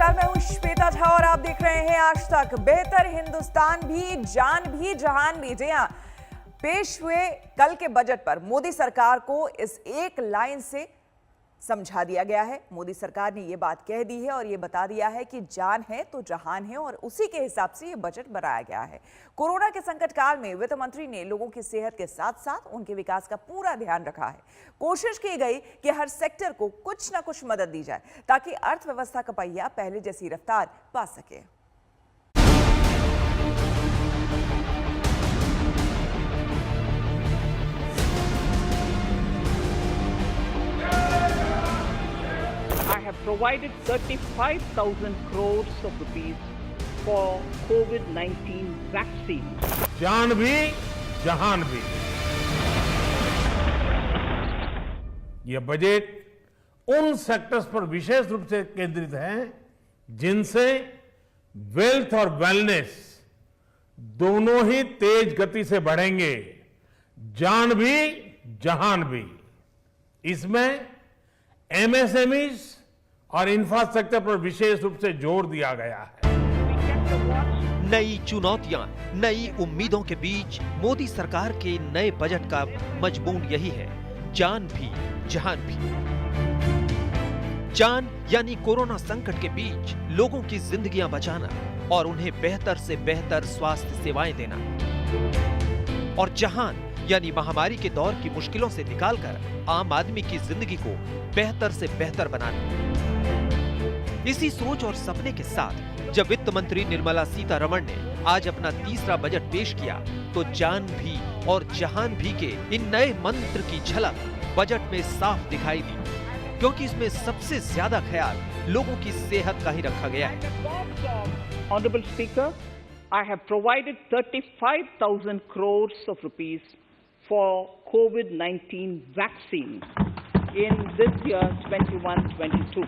नमस्कार, मैं हूं श्वेता झा और आप देख रहे हैं आज तक। बेहतर हिंदुस्तान भी, जान भी, जहान भी। जी हां, पेश हुए कल के बजट पर मोदी सरकार को इस एक लाइन से समझा दिया गया है। मोदी सरकार ने यह बात कह दी है और यह बता दिया है कि जान है तो जहान है, और उसी के हिसाब से यह बजट बनाया गया है। कोरोना के संकट काल में वित्त मंत्री ने लोगों की सेहत के साथ साथ उनके विकास का पूरा ध्यान रखा है। कोशिश की गई कि हर सेक्टर को कुछ ना कुछ मदद दी जाए ताकि अर्थव्यवस्था का पहिया पहले जैसी रफ्तार पा सके। I have provided 35,000 crores of rupees for COVID-19 vaccine. जान भी जहान भी। यह बजट उन सेक्टर्स पर विशेष रूप से केंद्रित है जिनसे वेल्थ और वेलनेस दोनों ही तेज गति से बढ़ेंगे। जान भी जहान भी। इसमें एमएसएमईज और इंफ्रास्ट्रक्चर पर विशेष रूप से जोर दिया गया है। नई चुनौतियां, नई उम्मीदों के बीच मोदी सरकार के नए बजट का मजमून यही है, जान भी जहान भी। जान यानी कोरोना संकट के बीच लोगों की जिंदगियां बचाना और उन्हें बेहतर से बेहतर स्वास्थ्य सेवाएं देना, और जहान यानी महामारी के दौर की मुश्किलों से निकालकर आम आदमी की जिंदगी को बेहतर से बेहतर बनाना। इसी सोच और सपने के साथ जब वित्त मंत्री निर्मला सीतारमण ने आज अपना तीसरा बजट पेश किया तो जान भी और जहान भी के इन नए मंत्र की झलक बजट में साफ दिखाई दी, क्योंकि इसमें सबसे ज्यादा ख्याल लोगों की सेहत का ही रखा गया है। Honorable Speaker, I have provided 35,000 crores of rupees for COVID-19 vaccine in this year 21-22.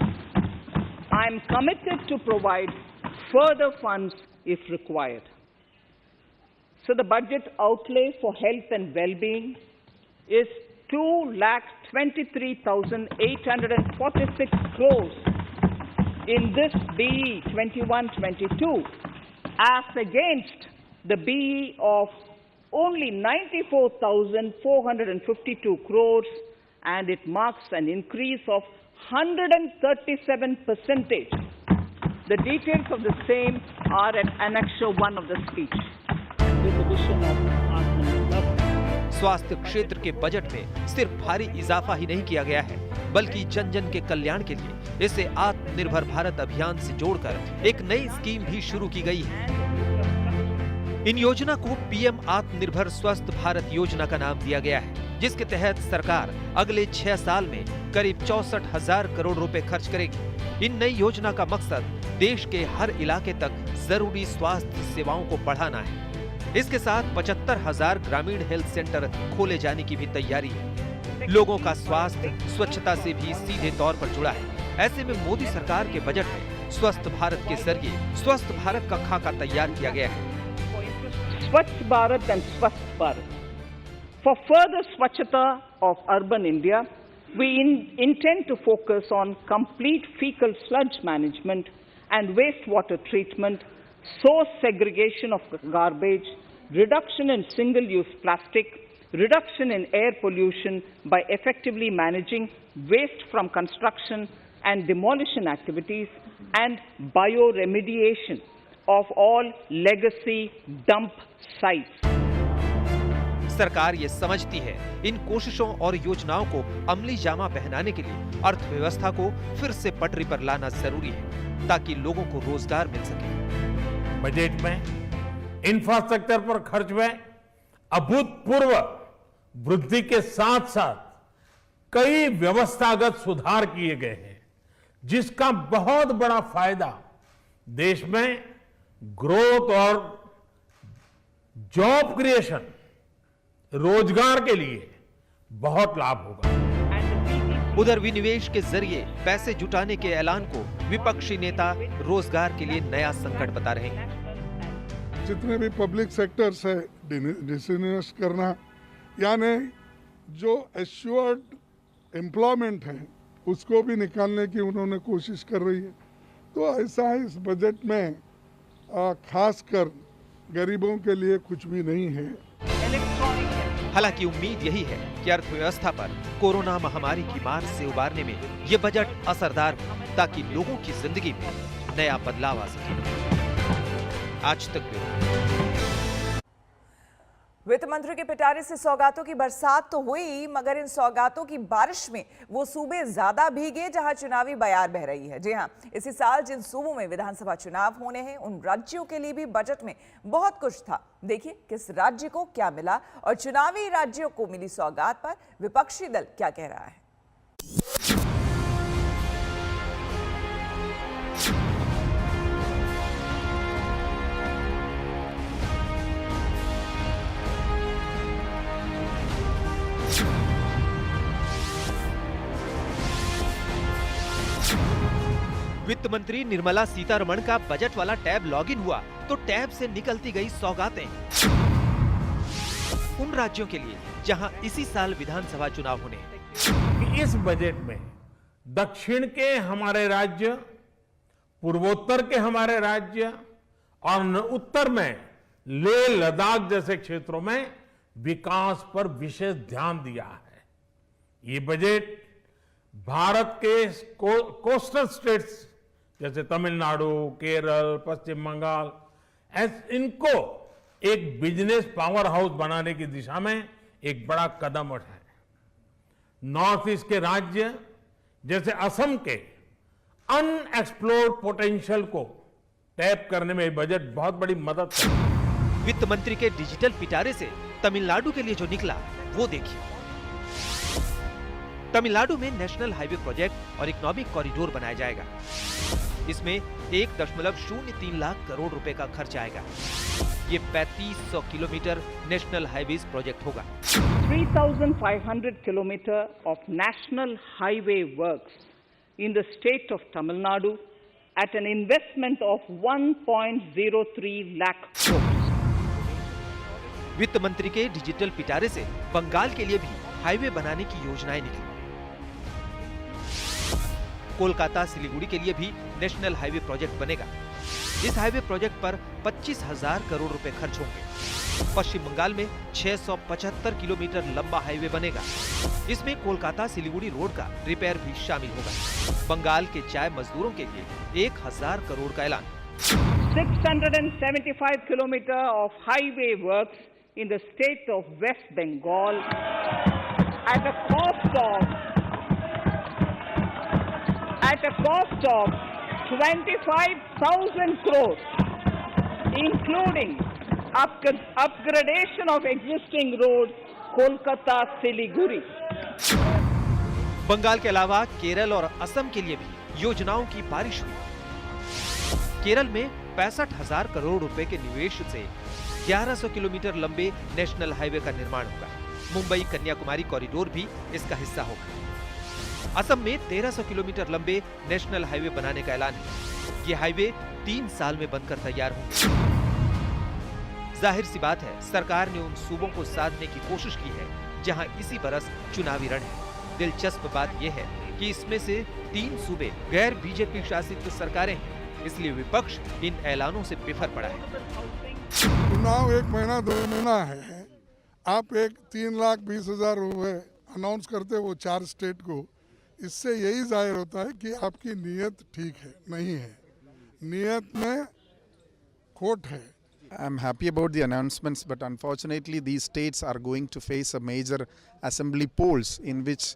I am committed to provide further funds if required. So the budget outlay for health and well-being is 2,23,846 crores in this BE 21-22 as against the BE of only 94,452 crores, and it marks an increase of 137%. The details of the same are at Annexure 1 of the speech. With the vision of Atmanirbhar. स्वास्थ्य क्षेत्र के budget में सिर्फ भारी इजाफा ही नहीं किया गया है, बल्कि जन जन के कल्याण के लिए इसे आत्मनिर्भर भारत अभियान से जोड़कर एक नई स्कीम भी शुरू की गई है। इन योजना को पीएम आत्मनिर्भर स्वस्थ भारत योजना का नाम दिया गया है, जिसके तहत सरकार अगले 6 साल में करीब 64,000 करोड़ रुपए खर्च करेगी। इन नई योजना का मकसद देश के हर इलाके तक जरूरी स्वास्थ्य सेवाओं को बढ़ाना है। इसके साथ 75,000 ग्रामीण हेल्थ सेंटर खोले जाने की भी तैयारी है। लोगों का स्वास्थ्य स्वच्छता से भी सीधे तौर पर जुड़ा है। ऐसे में मोदी सरकार के बजट में स्वस्थ भारत के जरिए स्वस्थ भारत का खाका तैयार किया गया है। Swachh Bharat and Swasth Bharat. For further Swachhata of urban India, we intend to focus on complete fecal sludge management and wastewater treatment, source segregation of garbage, reduction in single-use plastic, reduction in air pollution by effectively managing waste from construction and demolition activities, and bioremediation of all legacy dump sites. सरकार ये समझती है इन कोशिशों और योजनाओं को अमली जामा पहनाने के लिए अर्थव्यवस्था को फिर से पटरी पर लाना जरूरी है, ताकि लोगों को रोजगार मिल सके। बजट में इंफ्रास्ट्रक्चर पर खर्च में अभूतपूर्व वृद्धि के साथ साथ कई व्यवस्थागत सुधार किए गए हैं, जिसका बहुत बड़ा फायदा देश में ग्रोथ और जॉब क्रिएशन, रोजगार के लिए बहुत लाभ होगा। उधर विनिवेश के जरिए पैसे जुटाने के ऐलान को विपक्षी नेता रोजगार के लिए नया संकट बता रहे हैं। जितने भी पब्लिक सेक्टर्स है डिसइन्वेस्ट करना, यानी जो एश्योर्ड एम्प्लॉयमेंट है उसको भी निकालने की उन्होंने कोशिश कर रही है। तो ऐसा इस बजट में खासकर गरीबों के लिए कुछ भी नहीं है। हालांकि उम्मीद यही है कि अर्थव्यवस्था पर कोरोना महामारी की मार से उबारने में ये बजट असरदार हो, ताकि लोगों की जिंदगी में नया बदलाव आ सके। आज तक वित्त मंत्री के पिटारे से सौगातों की बरसात तो हुई, मगर इन सौगातों की बारिश में वो सूबे ज्यादा भीगे जहां चुनावी बयार बह रही है। जी हां, इसी साल जिन सूबों में विधानसभा चुनाव होने हैं उन राज्यों के लिए भी बजट में बहुत कुछ था। देखिए किस राज्य को क्या मिला और चुनावी राज्यों को मिली सौगात पर विपक्षी दल क्या कह रहा है। वित्त मंत्री निर्मला सीतारमण का बजट वाला टैब लॉगिन हुआ तो टैब से निकलती गई सौगातें उन राज्यों के लिए जहां इसी साल विधानसभा चुनाव होने हैं। इस बजट में दक्षिण के हमारे राज्य, पूर्वोत्तर के हमारे राज्य और उत्तर में लेह लद्दाख जैसे क्षेत्रों में विकास पर विशेष ध्यान दिया है। ये बजट भारत के कोस्टल स्टेट्स जैसे तमिलनाडु, केरल, पश्चिम बंगाल, इनको एक बिजनेस पावर हाउस बनाने की दिशा में एक बड़ा कदम उठाए। नॉर्थ ईस्ट के राज्य जैसे असम के अनएक्सप्लोर्ड पोटेंशियल को टैप करने में बजट बहुत बड़ी मदद करेगा। वित्त मंत्री के डिजिटल पिटारे से तमिलनाडु के लिए जो निकला वो देखिए। तमिलनाडु में नेशनल हाईवे प्रोजेक्ट और इकोनॉमिक कॉरिडोर बनाया जाएगा। इसमें 1.03 लाख करोड़ रुपए का खर्च आएगा। ये 3500 किलोमीटर नेशनल हाईवेज प्रोजेक्ट होगा। 3,500 kilometer of national highway works in the state of Tamil Nadu at an investment of 1.03 lakh crores. वित्त मंत्री के डिजिटल पिटारे से बंगाल के लिए भी हाईवे बनाने की योजनाएं निकली। कोलकाता सिलीगुड़ी के लिए भी नेशनल हाईवे प्रोजेक्ट बनेगा। इस हाईवे प्रोजेक्ट पर 25,000 करोड़ रुपए खर्च होंगे। पश्चिम बंगाल में 675 किलोमीटर लंबा हाईवे बनेगा। इसमें कोलकाता सिलीगुड़ी रोड का रिपेयर भी शामिल होगा। बंगाल के चाय मजदूरों के लिए 1,000 करोड़ का ऐलान। 675 kilometer of highway works in the state of West Bengal at a cost of 25,000 crores, including upgradation of existing roads, Kolkata Siliguri. Bengal के अलावा केरल और असम के लिए भी योजनाओं की बारिश हुई। केरल में 65,000 करोड़ रुपए के निवेश से 1100 किलोमीटर लंबे नेशनल हाईवे का निर्माण होगा। मुंबई कन्याकुमारी कॉरिडोर भी इसका हिस्सा होगा। असम में 1300 किलोमीटर लंबे नेशनल हाईवे बनाने का ऐलान है। ये हाईवे 3 साल में बनकर तैयार होंगे। जाहिर सी बात है, सरकार ने उन सूबों को साधने की कोशिश की है जहां इसी बरस चुनावी रण है। दिलचस्प बात यह है कि इसमें से 3 सूबे गैर बीजेपी शासित सरकारें हैं, इसलिए विपक्ष इन ऐलानों से बिफर पड़ा है। चुनाव 1 महीना 2 महीना है, आप 3,20,000 रुपए अनाउंस करते वो 4 स्टेट को, इससे यही जाहिर होता है कि आपकी नीयत ठीक है, नहीं है, नीयत में खोट है। I'm happy about the announcements, but unfortunately these states are going to face a major assembly polls in which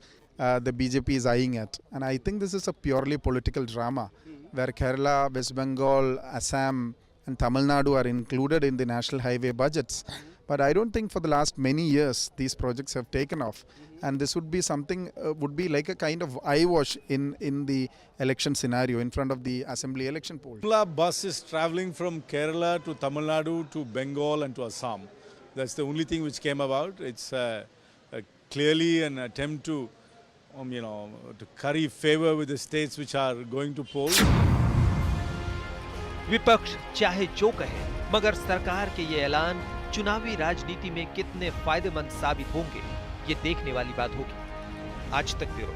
the BJP is eyeing at. And I think this is a purely political drama where Kerala, West Bengal, Assam and Tamil Nadu are included in the national highway budgets. But I don't think for the last many years these projects have taken off, and this would be something would be like a kind of eyewash in the election scenario in front of the assembly election polls. Bus is traveling from Kerala to Tamil Nadu to Bengal and to Assam. That's the only thing which came about. It's clearly an attempt to to curry favor with the states which are going to poll. विपक्ष चाहे जो कहे, मगर सरकार के ये ऐलान चुनावी राजनीति में कितने फायदेमंद साबित होंगे, ये देखने वाली बात होगी। आज तक ब्यूरो।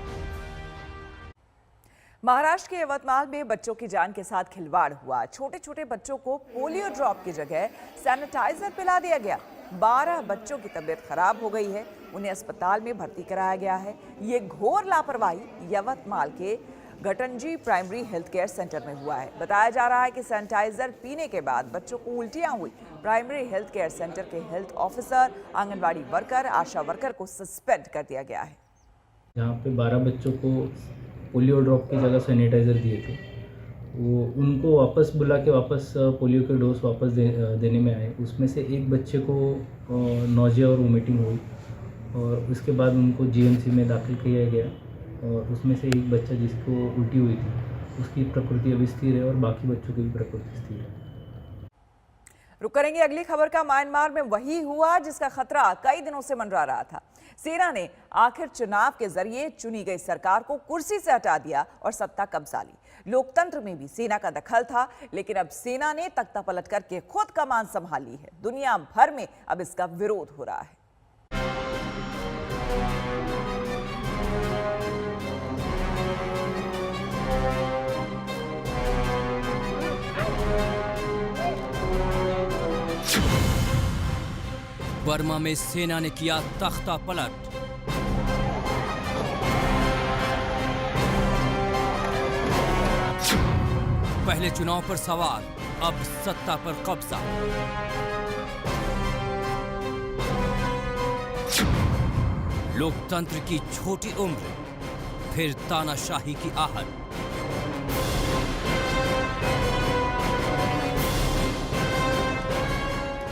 महाराष्ट्र के यवतमाल में बच्चों की जान के साथ खिलवाड़ हुआ। छोटे छोटे बच्चों को पोलियो ड्रॉप की जगह सैनिटाइजर पिला दिया गया। 12 बच्चों की तबीयत खराब हो गई है, उन्हें अस्पताल में भर्ती कराया गया है। ये घोर लापरवाही यवतमाल के घटंजी प्राइमरी हेल्थ केयर सेंटर में हुआ है। बताया जा रहा है कि सैनिटाइजर पीने के बाद बच्चों को उल्टियां हुई। प्राइमरी हेल्थ केयर सेंटर के हेल्थ ऑफिसर, आंगनबाड़ी वर्कर, आशा वर्कर को सस्पेंड कर दिया गया है। यहाँ पे 12 बच्चों को पोलियो ड्रॉप की जगह सैनिटाइज़र दिए थे। वो उनको वापस बुला के वापस पोलियो के डोज वापस देने में आए। उसमें से एक बच्चे को नौजिया और वोमिटिंग हुई और उसके बाद उनको जीएमसी में दाखिल किया गया। और उसमें से एक बच्चा जिसको उल्टी हुई थी उसकी प्रकृति अभी स्थिर है और बाकी बच्चों की भी प्रकृति स्थिर है। रुक करेंगे अगली खबर का। म्यांमार में वही हुआ जिसका खतरा कई दिनों से मंडरा रहा था। सेना ने आखिर चुनाव के जरिए चुनी गई सरकार को कुर्सी से हटा दिया और सत्ता कब्जा ली। लोकतंत्र में भी सेना का दखल था, लेकिन अब सेना ने तख्ता पलट करके खुद कमान संभाल ली है। दुनिया भर में अब इसका विरोध हो रहा है। बर्मा में सेना ने किया तख्ता पलट। पहले चुनाव पर सवाल, अब सत्ता पर कब्जा। लोकतंत्र की छोटी उम्र, फिर तानाशाही की आहट।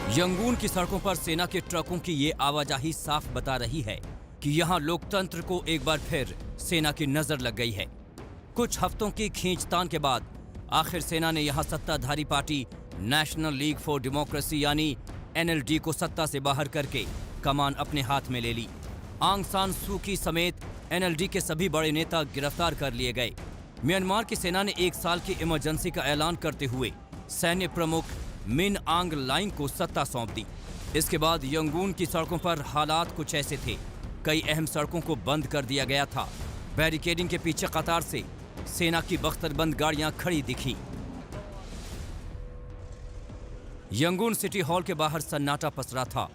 यंगून की सड़कों पर सेना के ट्रकों की ये आवाजाही साफ बता रही है कि यहां लोकतंत्र को एक बार फिर सेना की नजर लग गई है। कुछ हफ्तों की खींचतान के बाद आखिर सेना ने यहां सत्ताधारी party national league for democracy यानी एनएलडी को सत्ता से बाहर करके कमान अपने हाथ में ले ली। आंग सान सू की समेत एनएलडी के सभी बड़े नेता गिरफ्तार कर लिए गए। म्यांमार की सेना ने 1 साल की इमरजेंसी का ऐलान करते हुए सैन्य प्रमुख मिन आंग लाइन को सत्ता सौंप दी। इसके बाद यंगून की सड़कों पर हालात कुछ ऐसे थे। कई अहम सड़कों को बंद कर दिया गया था। बैरिकेडिंग के पीछे कतार से सेना की बख्तरबंद गाड़ियां खड़ी दिखी। यंगून सिटी हॉल के बाहर सन्नाटा पसरा था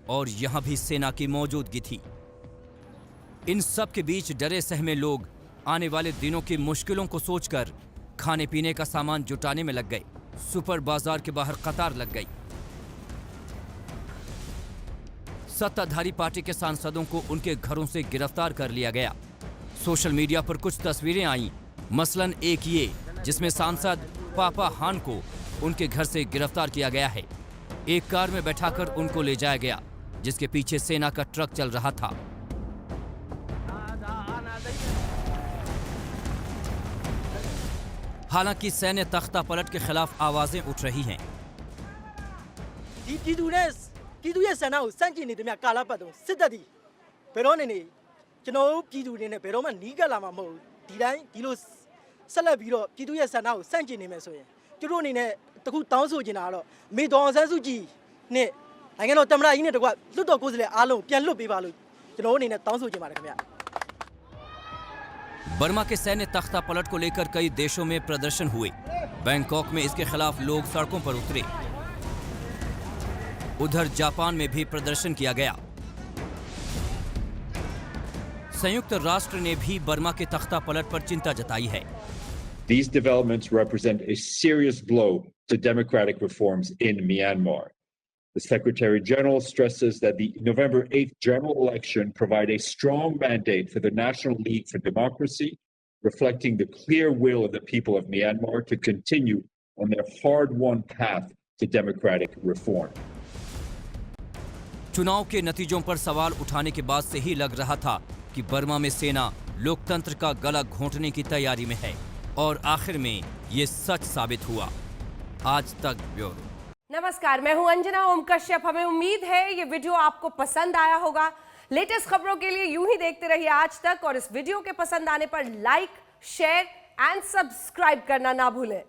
और यहां भी सेना की मौजूदगी थी। इन सब के बीच डरे सहमे लोग आने वाले दिनों की मुश्किलों को सोचकर खाने पीने का सामान जुटाने में लग गए। सुपर बाजार के बाहर कतार लग गई। सत्ताधारी पार्टी के सांसदों को उनके घरों से गिरफ्तार कर लिया गया। सोशल मीडिया पर कुछ तस्वीरें आईं, मसलन एक ये जिसमें सांसद पापा हान को उनके घर से गिरफ्तार किया गया है। एक कार में बैठाकर उनको ले जाया गया जिसके पीछे सेना का ट्रक चल रहा था। हालांकि सैन्य तख्ता पलट के खिलाफ आवाजें उठ रही हैं। बर्मा के सैन्य तख्ता पलट को लेकर कई देशों में प्रदर्शन हुए। बैंकॉक में इसके खिलाफ लोग सड़कों पर उतरे। उधर जापान में भी प्रदर्शन किया गया। संयुक्त राष्ट्र ने भी बर्मा के तख्ता पलट पर चिंता जताई है। These developments represent a serious blow to democratic reforms in Myanmar. The Secretary General stresses that the November 8th general election provide a strong mandate for the National League for Democracy, reflecting the clear will of the people of Myanmar to continue on their hard-won path to democratic reform. चुनाव के नतीजों पर सवाल उठाने के बाद से ही लग रहा था कि बर्मा में सेना लोकतंत्र का गला घोंटने की तैयारी में है और आखिर में ये सच साबित हुआ। आज तक ब्यूरो। नमस्कार, मैं हूं अंजना ओम कश्यप। हमें उम्मीद है ये वीडियो आपको पसंद आया होगा। लेटेस्ट खबरों के लिए यूं ही देखते रहिए आज तक और इस वीडियो के पसंद आने पर लाइक, शेयर एंड सब्सक्राइब करना ना भूलें।